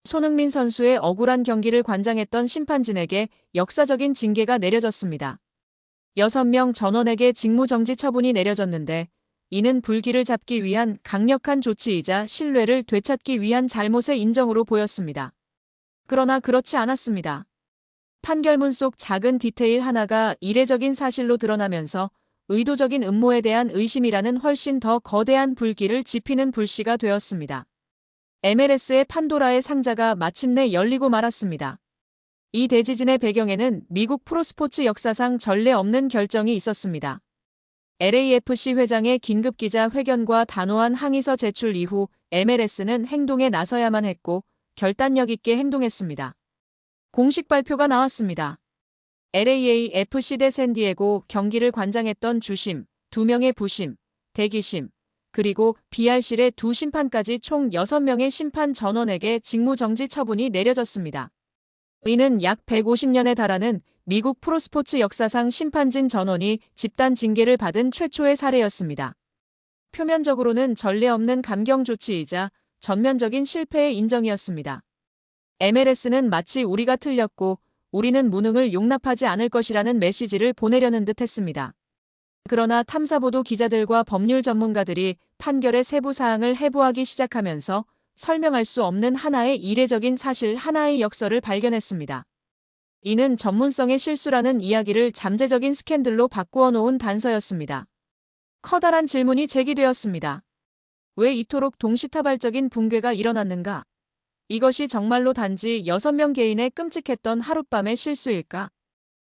손흥민 선수의 억울한 경기를 관장했던 심판진에게 역사적인 징계가 내려졌습니다. 6명 전원에게 직무정지 처분이 내려졌는데 이는 불기를 잡기 위한 강력한 조치이자 신뢰를 되찾기 위한 잘못의 인정으로 보였습니다. 그러나 그렇지 않았습니다. 판결문 속 작은 디테일 하나가 이례적인 사실로 드러나면서 의도적인 음모에 대한 의심이라는 훨씬 더 거대한 불길을 지피는 불씨가 되었습니다. MLS의 판도라의 상자가 마침내 열리고 말았습니다. 이 대지진의 배경에는 미국 프로스포츠 역사상 전례 없는 결정이 있었습니다. LAFC 회장의 긴급 기자 회견과 단호한 항의서 제출 이후 MLS는 행동에 나서야만 했고 결단력 있게 행동했습니다. 공식 발표가 나왔습니다. LAFC 대 샌디에고 경기를 관장했던 주심, 2명의 부심, 대기심, 그리고 BR실의 2심판까지 총 6명의 심판 전원에게 직무정지 처분이 내려졌습니다. 이는 약 150년에 달하는 미국 프로스포츠 역사상 심판진 전원이 집단 징계를 받은 최초의 사례였습니다. 표면적으로는 전례 없는 감경 조치이자 전면적인 실패의 인정이었습니다. MLS는 마치 우리가 틀렸고 우리는 무능을 용납하지 않을 것이라는 메시지를 보내려는 듯 했습니다. 그러나 탐사보도 기자들과 법률 전문가들이 판결의 세부 사항을 해부하기 시작하면서 설명할 수 없는 하나의 이례적인 사실 하나의 역설을 발견했습니다. 이는 전문성의 실수라는 이야기를 잠재적인 스캔들로 바꾸어 놓은 단서였습니다. 커다란 질문이 제기되었습니다. 왜 이토록 동시다발적인 붕괴가 일어났는가? 이것이 정말로 단지 6명 개인의 끔찍했던 하룻밤의 실수일까?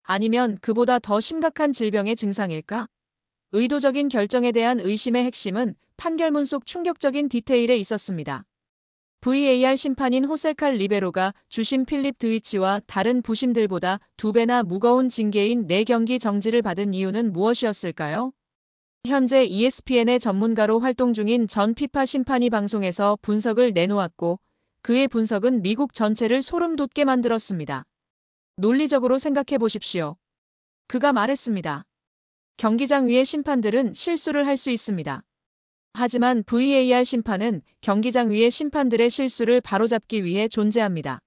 아니면 그보다 더 심각한 질병의 증상일까? 의도적인 결정에 대한 의심의 핵심은 판결문 속 충격적인 디테일에 있었습니다. VAR 심판인 호셀칼 리베로가 주심 필립 드위치와 다른 부심들보다 2배나 무거운 징계인 4경기 정지를 받은 이유는 무엇이었을까요? 현재 ESPN의 전문가로 활동 중인 전 피파 심판이 방송에서 분석을 내놓았고 그의 분석은 미국 전체를 소름 돋게 만들었습니다. 논리적으로 생각해 보십시오. 그가 말했습니다. 경기장 위의 심판들은 실수를 할 수 있습니다. 하지만 VAR 심판은 경기장 위의 심판들의 실수를 바로잡기 위해 존재합니다.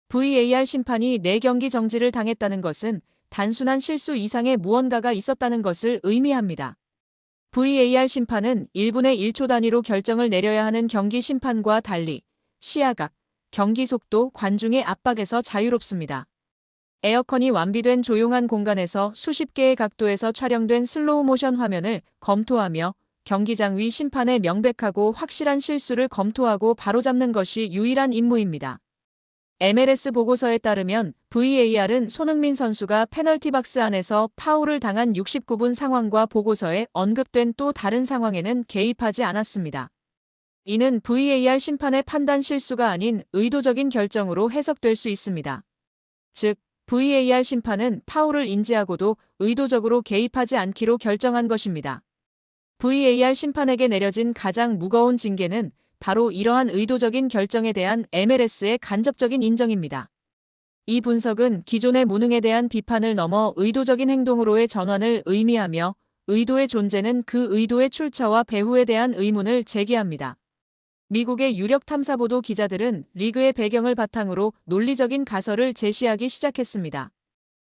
VAR 심판이 4경기 정지를 당했다는 것은 단순한 실수 이상의 무언가가 있었다는 것을 의미합니다. VAR 심판은 1분의 1초 단위로 결정을 내려야 하는 경기 심판과 달리 시야각, 경기 속도, 관중의 압박에서 자유롭습니다. 에어컨이 완비된 조용한 공간에서 수십 개의 각도에서 촬영된 슬로우 모션 화면을 검토하며 경기장 위 심판의 명백하고 확실한 실수를 검토하고 바로잡는 것이 유일한 임무입니다. MLS 보고서에 따르면 VAR은 손흥민 선수가 페널티 박스 안에서 파울을 당한 69분 상황과 보고서에 언급된 또 다른 상황에는 개입하지 않았습니다. 이는 VAR 심판의 판단 실수가 아닌 의도적인 결정으로 해석될 수 있습니다. 즉, VAR 심판은 파울을 인지하고도 의도적으로 개입하지 않기로 결정한 것입니다. VAR 심판에게 내려진 가장 무거운 징계는 바로 이러한 의도적인 결정에 대한 MLS의 간접적인 인정입니다. 이 분석은 기존의 무능에 대한 비판을 넘어 의도적인 행동으로의 전환을 의미하며 의도의 존재는 그 의도의 출처와 배후에 대한 의문을 제기합니다. 미국의 유력 탐사보도 기자들은 리그의 배경을 바탕으로 논리적인 가설을 제시하기 시작했습니다.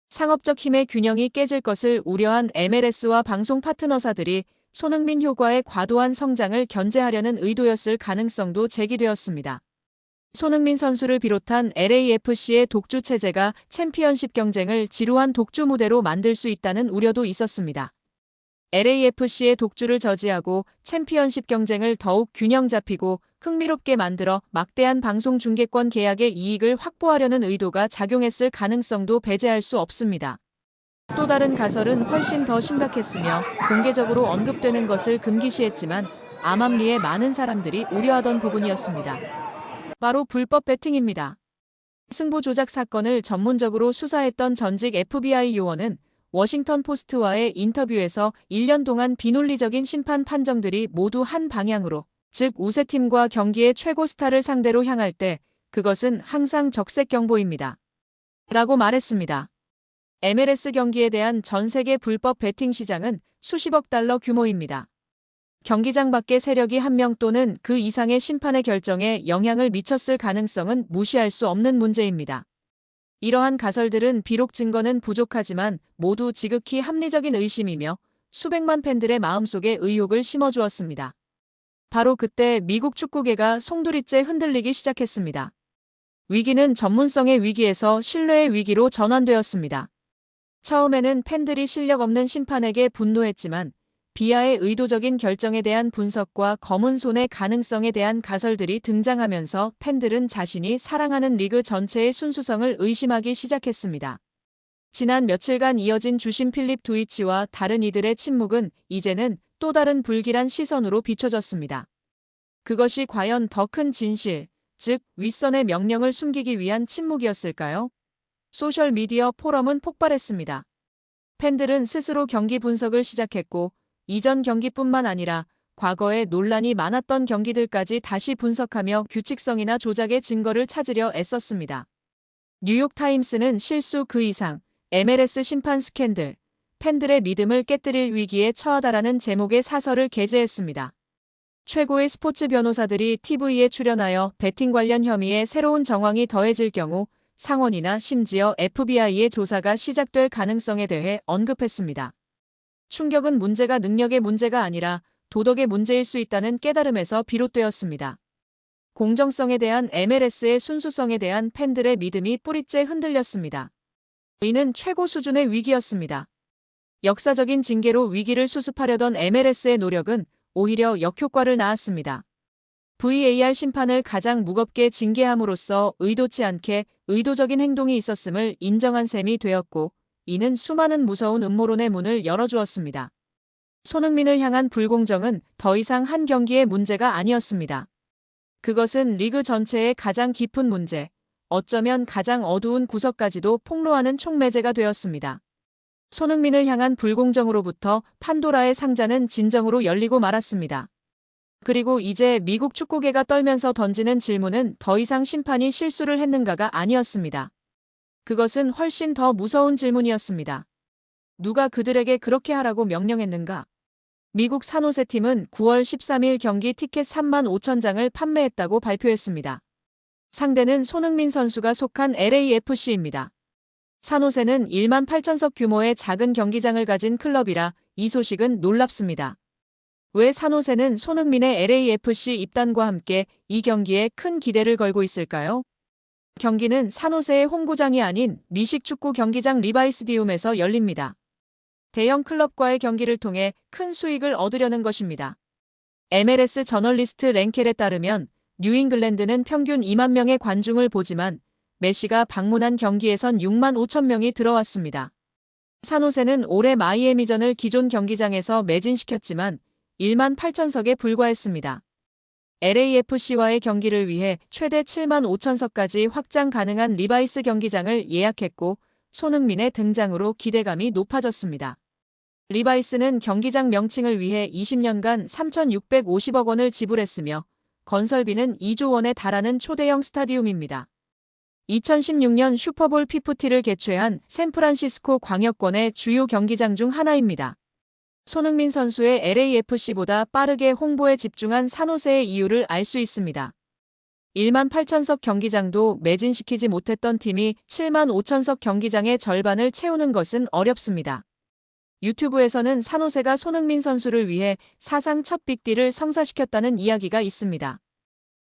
상업적 힘의 균형이 깨질 것을 우려한 MLS와 방송 파트너사들이 손흥민 효과의 과도한 성장을 견제하려는 의도였을 가능성도 제기되었습니다. 손흥민 선수를 비롯한 LAFC의 독주 체제가 챔피언십 경쟁을 지루한 독주 무대로 만들 수 있다는 우려도 있었습니다. LAFC의 독주를 저지하고 챔피언십 경쟁을 더욱 균형 잡히고 흥미롭게 만들어 막대한 방송 중계권 계약의 이익을 확보하려는 의도가 작용했을 가능성도 배제할 수 없습니다. 또 다른 가설은 훨씬 더 심각했으며 공개적으로 언급되는 것을 금기시했지만 암암리에 많은 사람들이 우려하던 부분이었습니다. 바로 불법 베팅입니다. 승부 조작 사건을 전문적으로 수사했던 전직 FBI 요원은 워싱턴 포스트와의 인터뷰에서 1년 동안 비논리적인 심판 판정들이 모두 한 방향으로, 즉 우세팀과 경기의 최고 스타를 상대로 향할 때 그것은 항상 적색 경보입니다. 라고 말했습니다. MLS 경기에 대한 전 세계 불법 베팅 시장은 수십억 달러 규모입니다. 경기장 밖의 세력이 한 명 또는 그 이상의 심판의 결정에 영향을 미쳤을 가능성은 무시할 수 없는 문제입니다. 이러한 가설들은 비록 증거는 부족하지만 모두 지극히 합리적인 의심이며 수백만 팬들의 마음속에 의혹을 심어주었습니다. 바로 그때 미국 축구계가 송두리째 흔들리기 시작했습니다. 위기는 전문성의 위기에서 신뢰의 위기로 전환되었습니다. 처음에는 팬들이 실력 없는 심판에게 분노했지만 비하의 의도적인 결정에 대한 분석과 검은 손의 가능성에 대한 가설들이 등장하면서 팬들은 자신이 사랑하는 리그 전체의 순수성을 의심하기 시작했습니다. 지난 며칠간 이어진 주심 필립 두이치와 다른 이들의 침묵은 이제는 또 다른 불길한 시선으로 비춰졌습니다. 그것이 과연 더 큰 진실, 즉 윗선의 명령을 숨기기 위한 침묵이었을까요? 소셜미디어 포럼은 폭발했습니다. 팬들은 스스로 경기 분석을 시작했고 이전 경기뿐만 아니라 과거에 논란이 많았던 경기들까지 다시 분석하며 규칙성이나 조작의 증거를 찾으려 애썼습니다. 뉴욕타임스는 실수 그 이상, MLS 심판 스캔들, 팬들의 믿음을 깨뜨릴 위기에 처하다라는 제목의 사설을 게재했습니다. 최고의 스포츠 변호사들이 TV에 출연하여 베팅 관련 혐의에 새로운 정황이 더해질 경우 상원이나 심지어 FBI의 조사가 시작될 가능성에 대해 언급했습니다. 충격은 문제가 능력의 문제가 아니라 도덕의 문제일 수 있다는 깨달음에서 비롯되었습니다. 공정성에 대한 MLS의 순수성에 대한 팬들의 믿음이 뿌리째 흔들렸습니다. 이는 최고 수준의 위기였습니다. 역사적인 징계로 위기를 수습하려던 MLS의 노력은 오히려 역효과를 낳았습니다. VAR 심판을 가장 무겁게 징계함으로써 의도치 않게 의도적인 행동이 있었음을 인정한 셈이 되었고 이는 수많은 무서운 음모론의 문을 열어주었습니다. 손흥민을 향한 불공정은 더 이상 한 경기의 문제가 아니었습니다. 그것은 리그 전체의 가장 깊은 문제, 어쩌면 가장 어두운 구석까지도 폭로하는 촉매제가 되었습니다. 손흥민을 향한 불공정으로부터 판도라의 상자는 진정으로 열리고 말았습니다. 그리고 이제 미국 축구계가 떨면서 던지는 질문은 더 이상 심판이 실수를 했는가가 아니었습니다. 그것은 훨씬 더 무서운 질문이었습니다. 누가 그들에게 그렇게 하라고 명령했는가? 미국 산호세 팀은 9월 13일 경기 티켓 3만 5천 장을 판매했다고 발표했습니다. 상대는 손흥민 선수가 속한 LAFC입니다. 산호세는 1만 8천석 규모의 작은 경기장을 가진 클럽이라 이 소식은 놀랍습니다. 왜 산호세는 손흥민의 LAFC 입단과 함께 이 경기에 큰 기대를 걸고 있을까요? 경기는 산호세의 홈구장이 아닌 미식축구 경기장 리바이스디움에서 열립니다. 대형 클럽과의 경기를 통해 큰 수익을 얻으려는 것입니다. MLS 저널리스트 랭켈에 따르면 뉴잉글랜드는 평균 2만 명의 관중을 보지만 메시가 방문한 경기에선 6만 5천 명이 들어왔습니다. 산호세는 올해 마이애미전을 기존 경기장에서 매진시켰지만 1만 8천석에 불과했습니다. LAFC와의 경기를 위해 최대 7만 5천석까지 확장 가능한 리바이스 경기장을 예약했고 손흥민의 등장으로 기대감이 높아졌습니다. 리바이스는 경기장 명칭을 위해 20년간 3,650억 원을 지불했으며 건설비는 2조 원에 달하는 초대형 스타디움입니다. 2016년 슈퍼볼 PFT를 개최한 샌프란시스코 광역권의 주요 경기장 중 하나입니다. 손흥민 선수의 LAFC보다 빠르게 홍보에 집중한 산호세의 이유를 알 수 있습니다. 1만 8천석 경기장도 매진시키지 못했던 팀이 7만 5천석 경기장의 절반을 채우는 것은 어렵습니다. 유튜브에서는 산호세가 손흥민 선수를 위해 사상 첫 빅딜을 성사시켰다는 이야기가 있습니다.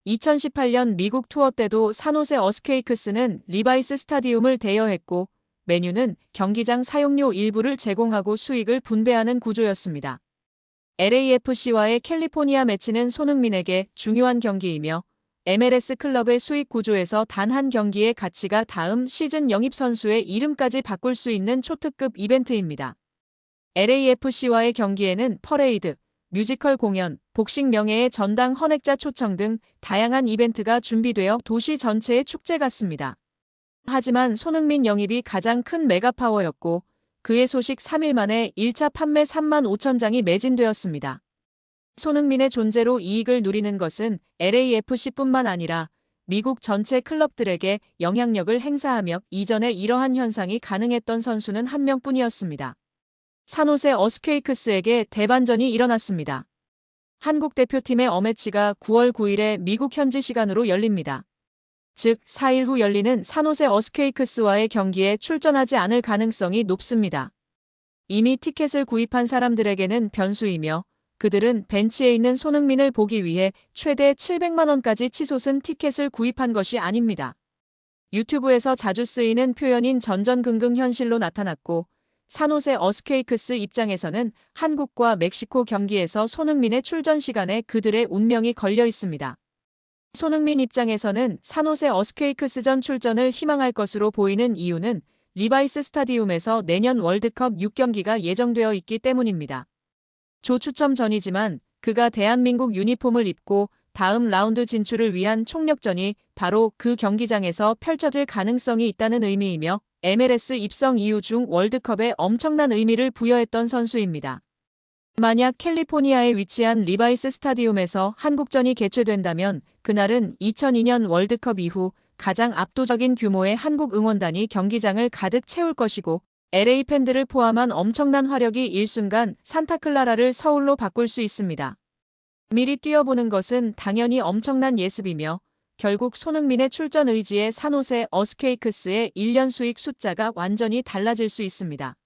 2018년 미국 투어 때도 산호세 어스케이크스는 리바이스 스타디움을 대여했고 메뉴는 경기장 사용료 일부를 제공하고 수익을 분배하는 구조였습니다. LAFC와의 캘리포니아 매치는 손흥민에게 중요한 경기이며 MLS 클럽의 수익 구조에서 단 한 경기의 가치가 다음 시즌 영입 선수의 이름까지 바꿀 수 있는 초특급 이벤트입니다. LAFC와의 경기에는 퍼레이드, 뮤지컬 공연, 복식 명예의 전당 헌액자 초청 등 다양한 이벤트가 준비되어 도시 전체의 축제 같습니다. 하지만 손흥민 영입이 가장 큰 메가파워였고 그의 소식 3일 만에 1차 판매 3만 5천 장이 매진되었습니다. 손흥민의 존재로 이익을 누리는 것은 LAFC뿐만 아니라 미국 전체 클럽들에게 영향력을 행사하며 이전에 이러한 현상이 가능했던 선수는 한 명뿐이었습니다. 산호세 어스케이크스에게 대반전이 일어났습니다. 한국 대표팀의 어매치가 9월 9일에 미국 현지 시간으로 열립니다. 즉 4일 후 열리는 산호세 어스케이크스와의 경기에 출전하지 않을 가능성이 높습니다. 이미 티켓을 구입한 사람들에게는 변수이며 그들은 벤치에 있는 손흥민을 보기 위해 최대 700만 원까지 치솟은 티켓을 구입한 것이 아닙니다. 유튜브에서 자주 쓰이는 표현인 전전긍긍 현실로 나타났고 산호세 어스케이크스 입장에서는 한국과 멕시코 경기에서 손흥민의 출전 시간에 그들의 운명이 걸려 있습니다. 손흥민 입장에서는 산호세 어스케이크스전 출전을 희망할 것으로 보이는 이유는 리바이스 스타디움에서 내년 월드컵 6경기가 예정되어 있기 때문입니다. 조 추첨 전이지만 그가 대한민국 유니폼을 입고 다음 라운드 진출을 위한 총력전이 바로 그 경기장에서 펼쳐질 가능성이 있다는 의미이며 MLS 입성 이후 중 월드컵에 엄청난 의미를 부여했던 선수입니다. 만약 캘리포니아에 위치한 리바이스 스타디움에서 한국전이 개최된다면 그날은 2002년 월드컵 이후 가장 압도적인 규모의 한국 응원단이 경기장을 가득 채울 것이고 LA 팬들을 포함한 엄청난 화력이 일순간 산타클라라를 서울로 바꿀 수 있습니다. 미리 뛰어보는 것은 당연히 엄청난 예습이며 결국 손흥민의 출전 의지에 산호세 어스케이크스의 1년 수익 숫자가 완전히 달라질 수 있습니다.